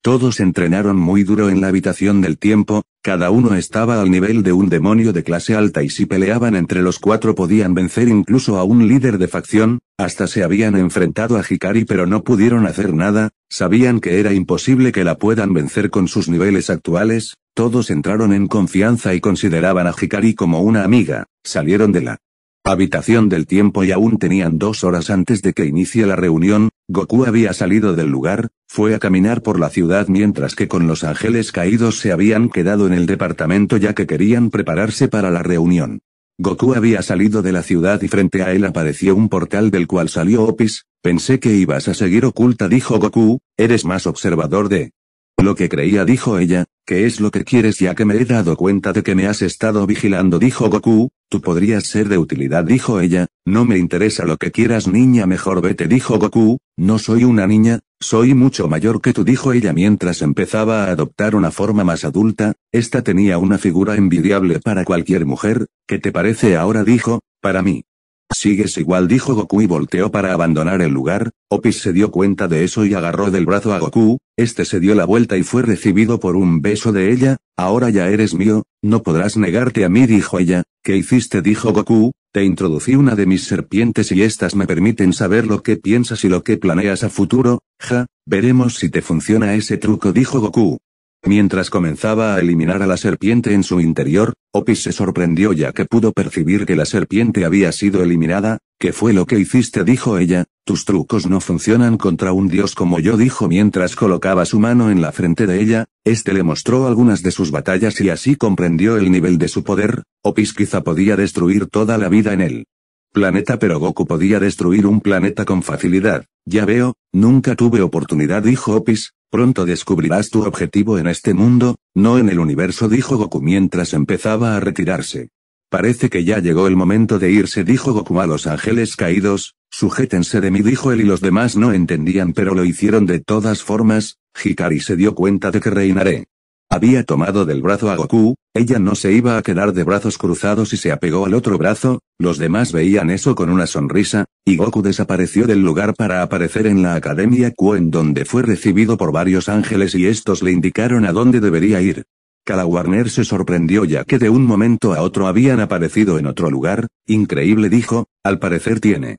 Todos entrenaron muy duro en la habitación del tiempo, cada uno estaba al nivel de un demonio de clase alta y si peleaban entre los cuatro podían vencer incluso a un líder de facción, hasta se habían enfrentado a Hikari pero no pudieron hacer nada, sabían que era imposible que la puedan vencer con sus niveles actuales, todos entraron en confianza y consideraban a Hikari como una amiga, salieron de la habitación del tiempo y aún tenían 2 horas antes de que inicie la reunión. Goku había salido del lugar, fue a caminar por la ciudad mientras que con los ángeles caídos se habían quedado en el departamento ya que querían prepararse para la reunión. Goku había salido de la ciudad y frente a él apareció un portal del cual salió Opis. Pensé que ibas a seguir oculta, dijo Goku, eres más observador de lo que creía, dijo ella. ¿Qué es lo que quieres? Ya que me he dado cuenta de que me has estado vigilando, dijo Goku. Tú podrías ser de utilidad, dijo ella. No me interesa lo que quieras, niña, mejor vete, dijo Goku. No soy una niña, soy mucho mayor que tú, dijo ella mientras empezaba a adoptar una forma más adulta. Esta tenía una figura envidiable para cualquier mujer. ¿Qué te parece ahora?, dijo. Para mí. Sigues igual, dijo Goku y volteó para abandonar el lugar. Opis se dio cuenta de eso y agarró del brazo a Goku. Este se dio la vuelta y fue recibido por un beso de ella. Ahora ya eres mío, no podrás negarte a mí, dijo ella. ¿Qué hiciste?, dijo Goku. Te introducí una de mis serpientes y estas me permiten saber lo que piensas y lo que planeas a futuro. Veremos si te funciona ese truco, dijo Goku. Mientras comenzaba a eliminar a la serpiente en su interior, Opis se sorprendió ya que pudo percibir que la serpiente había sido eliminada. ¿Qué fue lo que hiciste?, dijo ella. Tus trucos no funcionan contra un dios como yo, dijo mientras colocaba su mano en la frente de ella. Este le mostró algunas de sus batallas y así comprendió el nivel de su poder. Opis quizá podía destruir toda la vida en él planeta, pero Goku podía destruir un planeta con facilidad. Ya veo, nunca tuve oportunidad, dijo Opis. Pronto descubrirás tu objetivo en este mundo, no en el universo, dijo Goku mientras empezaba a retirarse. Parece que ya llegó el momento de irse, dijo Goku a los ángeles caídos. Sujétense de mí, dijo él, y los demás no entendían pero lo hicieron de todas formas. Hikari se dio cuenta de que reinaré había tomado del brazo a Goku. Ella no se iba a quedar de brazos cruzados y se apegó al otro brazo. Los demás veían eso con una sonrisa, y Goku desapareció del lugar para aparecer en la Academia Q, en donde fue recibido por varios ángeles y estos le indicaron a dónde debería ir. Kala Warner se sorprendió ya que de un momento a otro habían aparecido en otro lugar. Increíble, dijo, al parecer tiene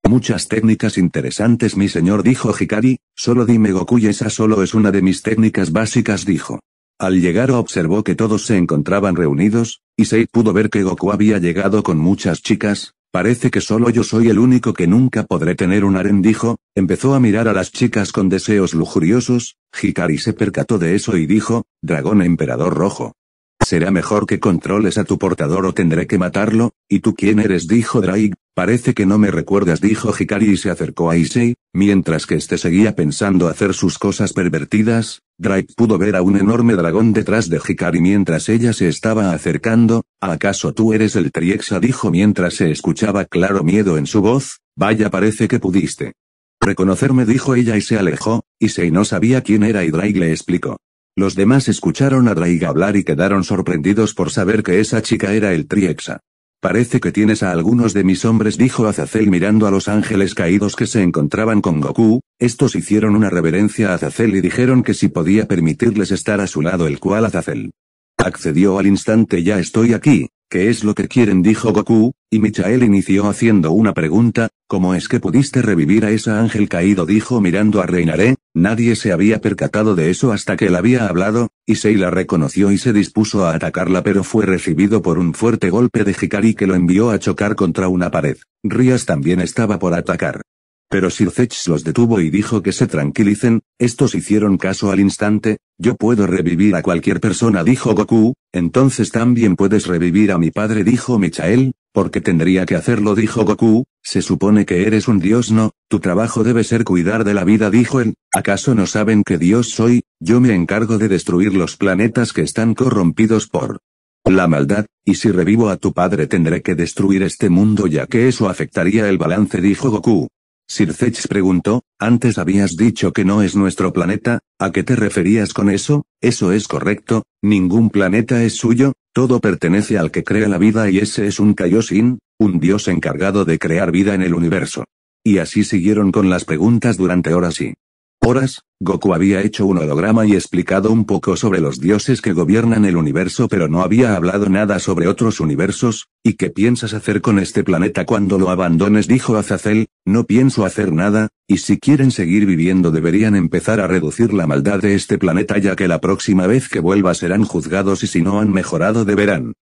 muchas técnicas interesantes, mi señor, dijo Hikari. Solo dime, Goku, y esa solo es una de mis técnicas básicas, dijo. Al llegar observó que todos se encontraban reunidos, y Sei pudo ver que Goku había llegado con muchas chicas. Parece que solo yo soy el único que nunca podré tener un harén, dijo. Empezó a mirar a las chicas con deseos lujuriosos. Hikari se percató de eso y dijo, Dragón Emperador Rojo. Será mejor que controles a tu portador o tendré que matarlo. ¿Y tú quién eres?, dijo Drake. Parece que no me recuerdas, dijo Hikari y se acercó a Issei. Mientras que este seguía pensando hacer sus cosas pervertidas, Drake pudo ver a un enorme dragón detrás de Hikari mientras ella se estaba acercando. ¿Acaso tú eres el Triexa?, dijo mientras se escuchaba claro miedo en su voz. Vaya, parece que pudiste reconocerme, dijo ella y se alejó. Issei no sabía quién era y Drake le explicó. Los demás escucharon a Drake hablar y quedaron sorprendidos por saber que esa chica era el Triexa. Parece que tienes a algunos de mis hombres, dijo Azazel mirando a los ángeles caídos que se encontraban con Goku. Estos hicieron una reverencia a Azazel y dijeron que si podía permitirles estar a su lado, el cual Azazel accedió al instante. Ya estoy aquí. ¿Qué es lo que quieren?, dijo Goku, y Michael inició haciendo una pregunta. ¿Cómo es que pudiste revivir a esa ángel caído?, dijo mirando a Reinaré. Nadie se había percatado de eso hasta que él había hablado. Issei la reconoció y se dispuso a atacarla pero fue recibido por un fuerte golpe de Hikari que lo envió a chocar contra una pared. Rias también estaba por atacar. Pero Sir Zech los detuvo y dijo que se tranquilicen. Estos hicieron caso al instante. Yo puedo revivir a cualquier persona, dijo Goku. Entonces también puedes revivir a mi padre, dijo Michael. ¿Por qué tendría que hacerlo?, dijo Goku. Se supone que eres un dios, ¿no? Tu trabajo debe ser cuidar de la vida, dijo él. ¿Acaso no saben qué dios soy? Yo me encargo de destruir los planetas que están corrompidos por la maldad, y si revivo a tu padre tendré que destruir este mundo ya que eso afectaría el balance, dijo Goku. Sir Zech preguntó, antes habías dicho que no es nuestro planeta, ¿a qué te referías con eso? Eso es correcto, ningún planeta es suyo, todo pertenece al que crea la vida y ese es un Kaioshin, un dios encargado de crear vida en el universo. Y así siguieron con las preguntas durante horas y horas. Goku había hecho un holograma y explicado un poco sobre los dioses que gobiernan el universo, pero no había hablado nada sobre otros universos. ¿Y qué piensas hacer con este planeta cuando lo abandones?, dijo Azazel. No pienso hacer nada, y si quieren seguir viviendo deberían empezar a reducir la maldad de este planeta, ya que la próxima vez que vuelva serán juzgados y si no han mejorado deberán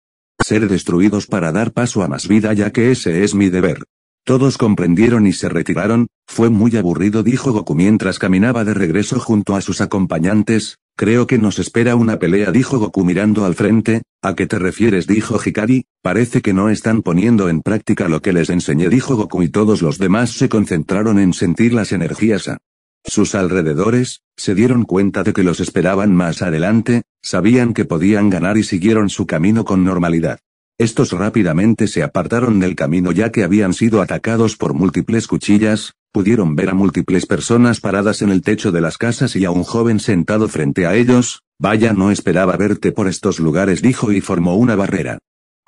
ser destruidos para dar paso a más vida, ya que ese es mi deber. Todos comprendieron y se retiraron. Fue muy aburrido, dijo Goku mientras caminaba de regreso junto a sus acompañantes. Creo que nos espera una pelea, dijo Goku mirando al frente. ¿A qué te refieres?, dijo Hikari. Parece que no están poniendo en práctica lo que les enseñé, dijo Goku, y todos los demás se concentraron en sentir las energías a sus alrededores. Se dieron cuenta de que los esperaban más adelante, sabían que podían ganar y siguieron su camino con normalidad. Estos rápidamente se apartaron del camino ya que habían sido atacados por múltiples cuchillas. Pudieron ver a múltiples personas paradas en el techo de las casas y a un joven sentado frente a ellos. Vaya, no esperaba verte por estos lugares, dijo, y formó una barrera.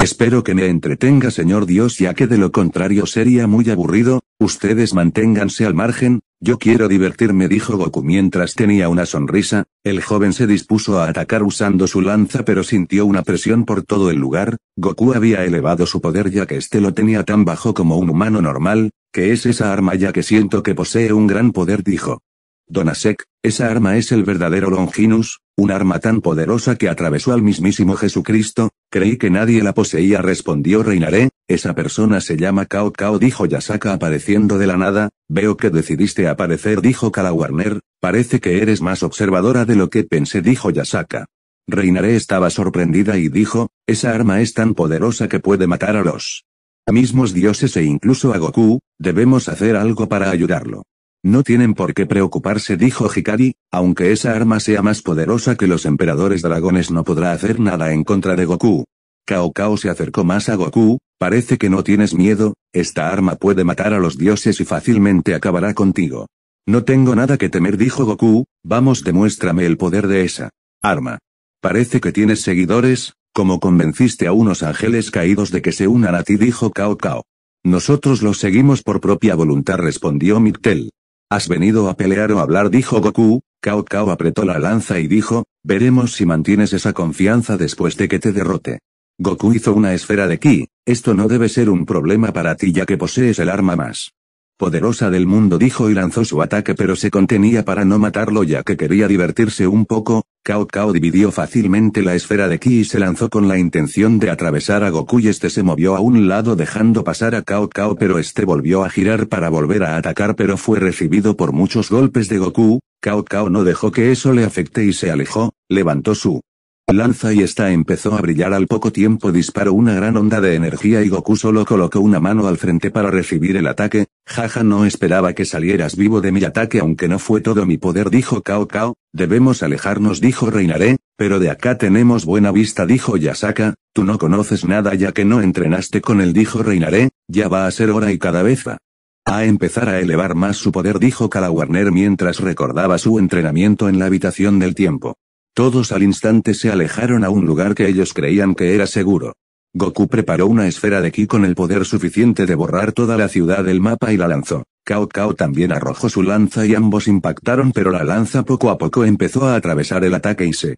Espero que me entretenga, señor Dios, ya que de lo contrario sería muy aburrido. Ustedes manténganse al margen, yo quiero divertirme, dijo Goku mientras tenía una sonrisa. El joven se dispuso a atacar usando su lanza, pero sintió una presión por todo el lugar. Goku había elevado su poder ya que este lo tenía tan bajo como un humano normal. ¿Qué es esa arma? Ya que siento que posee un gran poder, dijo Donasek. Esa arma es el verdadero Longinus, un arma tan poderosa que atravesó al mismísimo Jesucristo. Creí que nadie la poseía, respondió Reinaré. Esa persona se llama Cao Cao, dijo Yasaka apareciendo de la nada. Veo que decidiste aparecer, dijo Kalawarner. Parece que eres más observadora de lo que pensé, dijo Yasaka. Reinaré estaba sorprendida y dijo, esa arma es tan poderosa que puede matar a los mismos dioses e incluso a Goku. Debemos hacer algo para ayudarlo. No tienen por qué preocuparse, dijo Hikari. Aunque esa arma sea más poderosa que los emperadores dragones, no podrá hacer nada en contra de Goku. Cao Cao se acercó más a Goku. Parece que no tienes miedo. Esta arma puede matar a los dioses y fácilmente acabará contigo. No tengo nada que temer, dijo Goku. Vamos, demuéstrame el poder de esa arma. Parece que tienes seguidores. ¿Cómo convenciste a unos ángeles caídos de que se unan a ti?, dijo Cao Cao. Nosotros los seguimos por propia voluntad, respondió Mictel. ¿Has venido a pelear o hablar?, dijo Goku. Cao Cao apretó la lanza y dijo, veremos si mantienes esa confianza después de que te derrote. Goku hizo una esfera de ki. Esto no debe ser un problema para ti ya que posees el arma más poderosa del mundo, dijo, y lanzó su ataque, pero se contenía para no matarlo ya que quería divertirse un poco. Cao Cao dividió fácilmente la esfera de ki y se lanzó con la intención de atravesar a Goku y este se movió a un lado dejando pasar a Cao Cao, pero este volvió a girar para volver a atacar, pero fue recibido por muchos golpes de Goku. Cao Cao no dejó que eso le afecte y se alejó, levantó su lanza y esta empezó a brillar. Al poco tiempo disparó una gran onda de energía y Goku solo colocó una mano al frente para recibir el ataque. Jaja, no esperaba que salieras vivo de mi ataque, aunque no fue todo mi poder, dijo Cao Cao. Debemos alejarnos, dijo Reinaré, pero de acá tenemos buena vista, dijo Yasaka. Tú no conoces nada ya que no entrenaste con él, dijo Reinaré. Ya va a ser hora y cada vez va a empezar a elevar más su poder, dijo Kalawarner mientras recordaba su entrenamiento en la habitación del tiempo. Todos al instante se alejaron a un lugar que ellos creían que era seguro. Goku preparó una esfera de ki con el poder suficiente de borrar toda la ciudad del mapa y la lanzó. Cao Cao también arrojó su lanza y ambos impactaron, pero la lanza poco a poco empezó a atravesar el ataque y se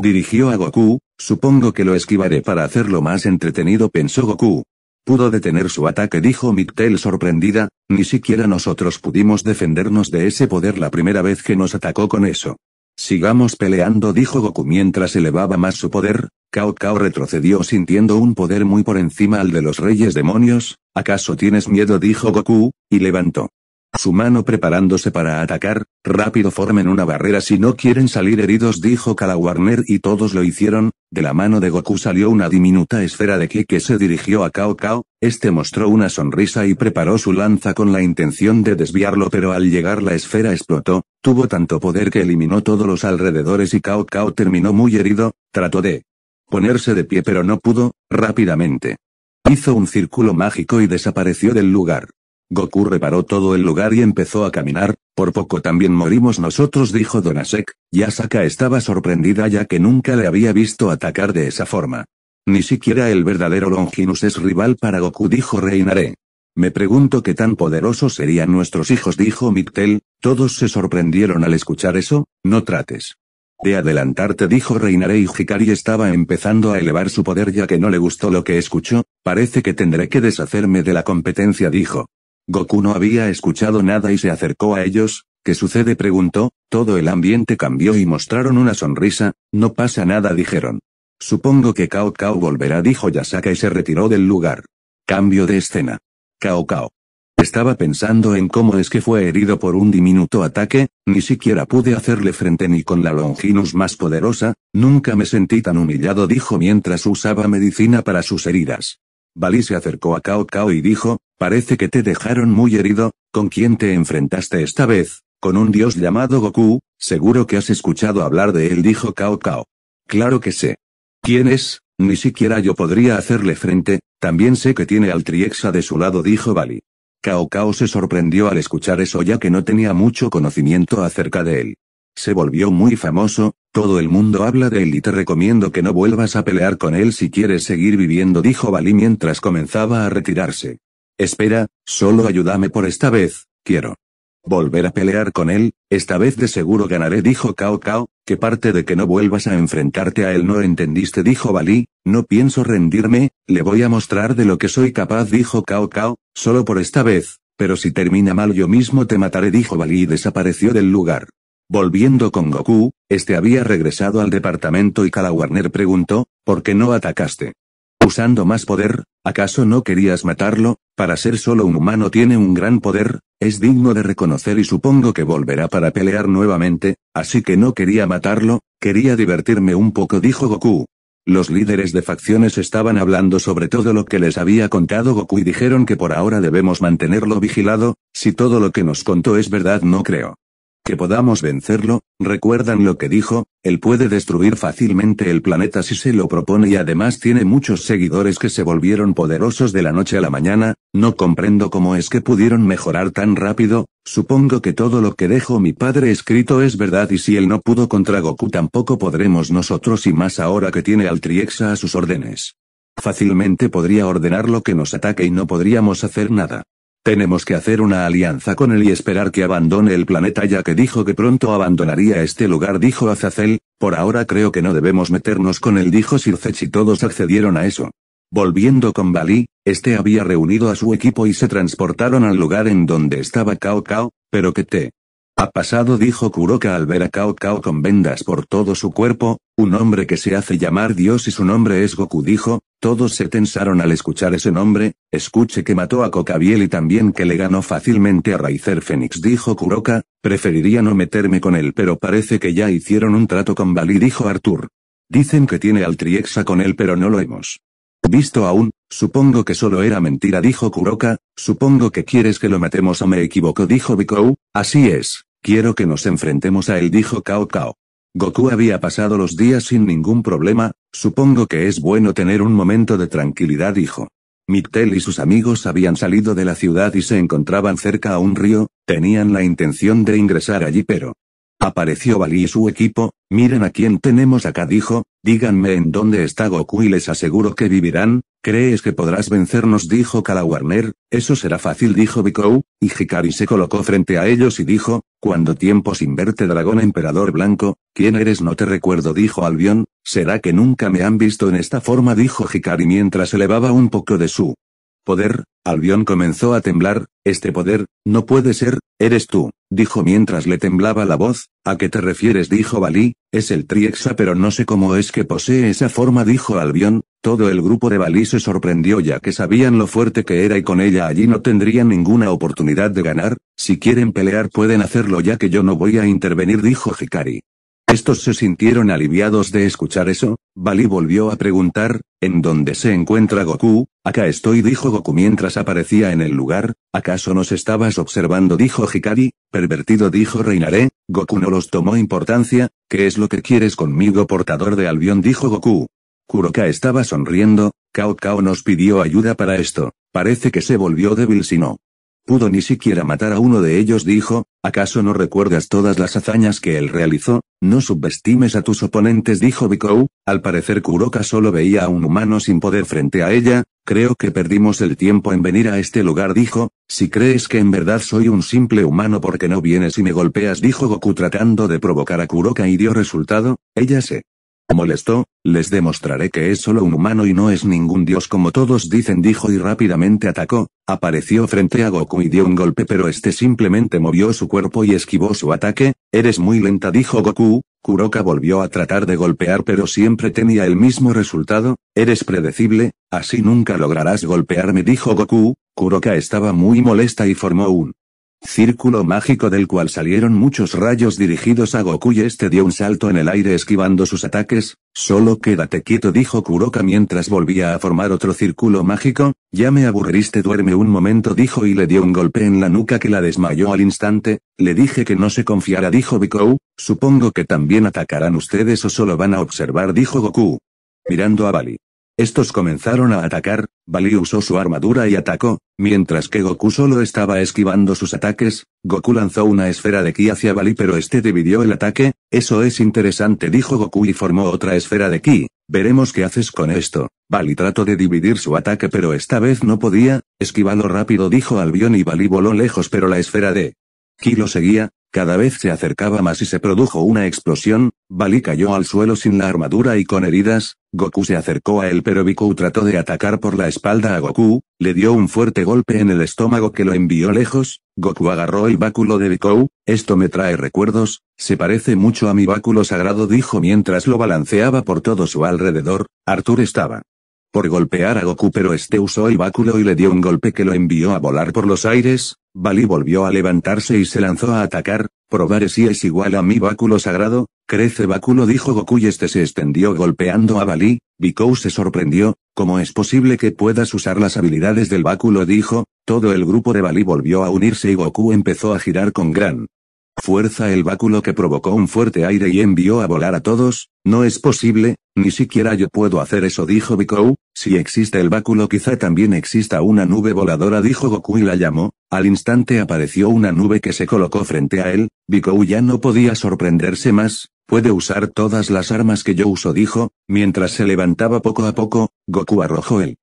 dirigió a Goku. Supongo que lo esquivaré para hacerlo más entretenido, pensó Goku. Pudo detener su ataque, dijo Mictel sorprendida. Ni siquiera nosotros pudimos defendernos de ese poder la primera vez que nos atacó con eso. Sigamos peleando, dijo Goku mientras elevaba más su poder. Cao Cao retrocedió sintiendo un poder muy por encima al de los reyes demonios. ¿Acaso tienes miedo?, dijo Goku, y levantó su mano preparándose para atacar. Rápido, formen una barrera si no quieren salir heridos, dijo Kalawarner, y todos lo hicieron. De la mano de Goku salió una diminuta esfera de ki que se dirigió a Cao Cao. Este mostró una sonrisa y preparó su lanza con la intención de desviarlo, pero al llegar la esfera explotó. Tuvo tanto poder que eliminó todos los alrededores y Cao Cao terminó muy herido. Trató de ponerse de pie pero no pudo. Rápidamente hizo un círculo mágico y desapareció del lugar. Goku reparó todo el lugar y empezó a caminar. Por poco también morimos nosotros, dijo Donasek. Yasaka estaba sorprendida ya que nunca le había visto atacar de esa forma. Ni siquiera el verdadero Longinus es rival para Goku, dijo Reinaré. Me pregunto qué tan poderosos serían nuestros hijos, dijo Mictel. Todos se sorprendieron al escuchar eso. No trates de adelantarte, dijo Reinaré, y Hikari estaba empezando a elevar su poder ya que no le gustó lo que escuchó. Parece que tendré que deshacerme de la competencia, dijo. Goku no había escuchado nada y se acercó a ellos. ¿Qué sucede?, preguntó. Todo el ambiente cambió y mostraron una sonrisa. No pasa nada, dijeron. Supongo que Cao Cao volverá, dijo Yasaka y se retiró del lugar. Cambio de escena. Cao Cao estaba pensando en cómo es que fue herido por un diminuto ataque. Ni siquiera pude hacerle frente ni con la Longinus más poderosa. Nunca me sentí tan humillado, dijo mientras usaba medicina para sus heridas. Bali se acercó a Cao Cao y dijo, parece que te dejaron muy herido. ¿Con quién te enfrentaste esta vez? Con un dios llamado Goku. Seguro que has escuchado hablar de él, dijo Cao Cao. Claro que sé. ¿Quién es? Ni siquiera yo podría hacerle frente. También sé que tiene al Triexa de su lado, dijo Bali. Cao Cao se sorprendió al escuchar eso ya que no tenía mucho conocimiento acerca de él. Se volvió muy famoso, todo el mundo habla de él y te recomiendo que no vuelvas a pelear con él si quieres seguir viviendo, dijo Bali mientras comenzaba a retirarse. Espera, solo ayúdame por esta vez, quiero volver a pelear con él. Esta vez de seguro ganaré, dijo Cao Cao. ¿Qué parte de que no vuelvas a enfrentarte a él no entendiste?, dijo Bali. No pienso rendirme, le voy a mostrar de lo que soy capaz, dijo Cao Cao, solo por esta vez, pero si termina mal yo mismo te mataré, dijo Bali y desapareció del lugar. Volviendo con Goku, este había regresado al departamento y Kala Warner preguntó, ¿por qué no atacaste? Usando más poder, ¿acaso no querías matarlo? Para ser solo un humano tiene un gran poder, es digno de reconocer y supongo que volverá para pelear nuevamente, así que no quería matarlo, quería divertirme un poco, dijo Goku. Los líderes de facciones estaban hablando sobre todo lo que les había contado Goku y dijeron que por ahora debemos mantenerlo vigilado. Si todo lo que nos contó es verdad, no creo que podamos vencerlo. ¿Recuerdan lo que dijo? Él puede destruir fácilmente el planeta si se lo propone y además tiene muchos seguidores que se volvieron poderosos de la noche a la mañana. No comprendo cómo es que pudieron mejorar tan rápido. Supongo que todo lo que dejó mi padre escrito es verdad y si él no pudo contra Goku tampoco podremos nosotros y más ahora que tiene al Triexa a sus órdenes. Fácilmente podría ordenarlo que nos ataque y no podríamos hacer nada. Tenemos que hacer una alianza con él y esperar que abandone el planeta ya que dijo que pronto abandonaría este lugar, dijo Azazel. Por ahora creo que no debemos meternos con él, dijo Sircech y todos accedieron a eso. Volviendo con Bali, este había reunido a su equipo y se transportaron al lugar en donde estaba Cao Cao. ¿Pero qué te ha pasado?, dijo Kuroka al ver a Cao Cao con vendas por todo su cuerpo. Un hombre que se hace llamar Dios y su nombre es Goku, dijo. Todos se tensaron al escuchar ese nombre. Escuche que mató a Cocabiel y también que le ganó fácilmente a Raizer Fénix, dijo Kuroka. Preferiría no meterme con él, pero parece que ya hicieron un trato con Bali, dijo Arthur. Dicen que tiene al Triexa con él pero no lo hemos visto aún. Supongo que solo era mentira, dijo Kuroka. Supongo que quieres que lo matemos o me equivoco, dijo Bikou. Así es, quiero que nos enfrentemos a él, dijo Cao Cao. Goku había pasado los días sin ningún problema. Supongo que es bueno tener un momento de tranquilidad, dijo. Mictel y sus amigos habían salido de la ciudad y se encontraban cerca a un río. Tenían la intención de ingresar allí pero apareció Bali y su equipo. Miren a quién tenemos acá, dijo. Díganme en dónde está Goku y les aseguro que vivirán. ¿Crees que podrás vencernos?, dijo Kala Warner. Eso será fácil, dijo Bikou, y Hikari se colocó frente a ellos y dijo, ¿cuánto tiempo sin verte, dragón emperador blanco? ¿Quién eres? No te recuerdo, dijo Albion. ¿Será que nunca me han visto en esta forma?, dijo Hikari mientras elevaba un poco de su poder. Albion comenzó a temblar. Este poder, no puede ser, eres tú, dijo mientras le temblaba la voz. ¿A qué te refieres?, dijo Bali. Es el Triexa pero no sé cómo es que posee esa forma, dijo Albion. Todo el grupo de Bali se sorprendió ya que sabían lo fuerte que era y con ella allí no tendrían ninguna oportunidad de ganar. Si quieren pelear pueden hacerlo ya que yo no voy a intervenir, dijo Hikari. Estos se sintieron aliviados de escuchar eso. Bali volvió a preguntar, ¿en dónde se encuentra Goku? Acá estoy, dijo Goku mientras aparecía en el lugar. ¿Acaso nos estabas observando?, dijo Hikari. Pervertido, dijo Reinaré. Goku no los tomó importancia. ¿Qué es lo que quieres conmigo, portador de Albion?, dijo Goku. Kuroka estaba sonriendo. Cao Cao nos pidió ayuda para esto. Parece que se volvió débil si no pudo ni siquiera matar a uno de ellos, dijo. ¿Acaso no recuerdas todas las hazañas que él realizó? No subestimes a tus oponentes, dijo Bikou. Al parecer Kuroka solo veía a un humano sin poder frente a ella. Creo que perdimos el tiempo en venir a este lugar, dijo. Si crees que en verdad soy un simple humano, ¿por qué no vienes y me golpeas?, dijo Goku tratando de provocar a Kuroka, y dio resultado. Ella se molestó. Les demostraré que es solo un humano y no es ningún dios como todos dicen, dijo, y rápidamente atacó. Apareció frente a Goku y dio un golpe, pero este simplemente movió su cuerpo y esquivó su ataque. Eres muy lenta, dijo Goku. Kuroka volvió a tratar de golpear, pero siempre tenía el mismo resultado. Eres predecible, así nunca lograrás golpearme, dijo Goku. Kuroka estaba muy molesta y formó un círculo mágico del cual salieron muchos rayos dirigidos a Goku, y este dio un salto en el aire esquivando sus ataques. Solo quédate quieto, dijo Kuroka mientras volvía a formar otro círculo mágico. Ya me aburriste, duerme un momento, dijo, y le dio un golpe en la nuca que la desmayó al instante. Le dije que no se confiara, dijo Piccolo. Supongo que también atacarán ustedes o solo van a observar, dijo Goku, mirando a Bali. Estos comenzaron a atacar. Bali usó su armadura y atacó, mientras que Goku solo estaba esquivando sus ataques. Goku lanzó una esfera de ki hacia Bali, pero este dividió el ataque. Eso es interesante, dijo Goku, y formó otra esfera de ki. Veremos qué haces con esto. Bali trató de dividir su ataque, pero esta vez no podía. Esquívalo rápido, dijo Albion, y Bali voló lejos, pero la esfera de ki lo seguía. Cada vez se acercaba más y se produjo una explosión. Bali cayó al suelo sin la armadura y con heridas. Goku se acercó a él, pero Piccolo trató de atacar por la espalda a Goku. Le dio un fuerte golpe en el estómago que lo envió lejos. Goku agarró el báculo de Piccolo. Esto me trae recuerdos. Se parece mucho a mi báculo sagrado, dijo mientras lo balanceaba por todo su alrededor. Arthur estaba por golpear a Goku, pero este usó el báculo y le dio un golpe que lo envió a volar por los aires. Bali volvió a levantarse y se lanzó a atacar. Probaré si es igual a mi báculo sagrado. Crece báculo, dijo Goku, y este se extendió golpeando a Bali. Piccolo se sorprendió. ¿Cómo es posible que puedas usar las habilidades del báculo?, dijo. Todo el grupo de Bali volvió a unirse y Goku empezó a girar con gran fuerza el báculo, que provocó un fuerte aire y envió a volar a todos. No es posible, ni siquiera yo puedo hacer eso, dijo Piccolo. Si existe el báculo, quizá también exista una nube voladora, dijo Goku, y la llamó. Al instante apareció una nube que se colocó frente a él. Piccolo ya no podía sorprenderse más. Puede usar todas las armas que yo uso, dijo. Mientras se levantaba poco a poco, Goku arrojó el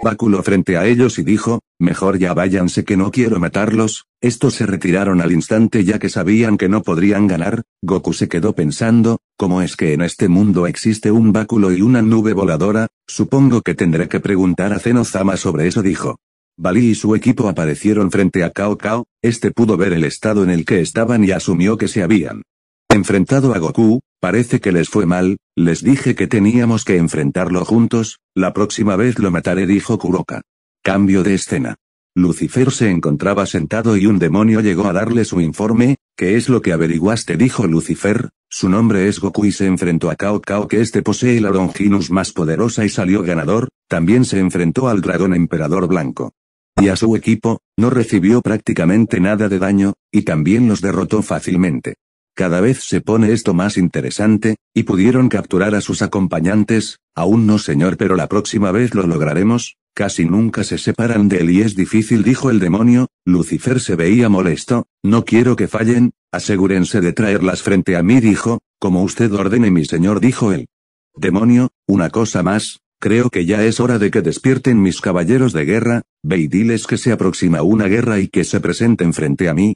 báculo frente a ellos y dijo, mejor ya váyanse, que no quiero matarlos. Estos se retiraron al instante ya que sabían que no podrían ganar. Goku se quedó pensando, ¿cómo es que en este mundo existe un báculo y una nube voladora? Supongo que tendré que preguntar a Zeno-sama sobre eso, dijo. Bali y su equipo aparecieron frente a Cao Cao. Este pudo ver el estado en el que estaban y asumió que se habían enfrentado a Goku. Parece que les fue mal. Les dije que teníamos que enfrentarlo juntos. La próxima vez lo mataré, dijo Kuroka. Cambio de escena. Lucifer se encontraba sentado y un demonio llegó a darle su informe. ¿Qué es lo que averiguaste?, dijo Lucifer. Su nombre es Goku y se enfrentó a Cao Cao, que este posee la Longinus más poderosa, y salió ganador. También se enfrentó al dragón emperador blanco y a su equipo. No recibió prácticamente nada de daño, y también los derrotó fácilmente. Cada vez se pone esto más interesante. ¿Y pudieron capturar a sus acompañantes? Aún no, señor, pero la próxima vez lo lograremos. Casi nunca se separan de él y es difícil, dijo el demonio. Lucifer se veía molesto. No quiero que fallen. Asegúrense de traerlas frente a mí, dijo. Como usted ordene, mi señor, dijo el demonio. Una cosa más. Creo que ya es hora de que despierten mis caballeros de guerra. Ve y diles que se aproxima una guerra y que se presenten frente a mí.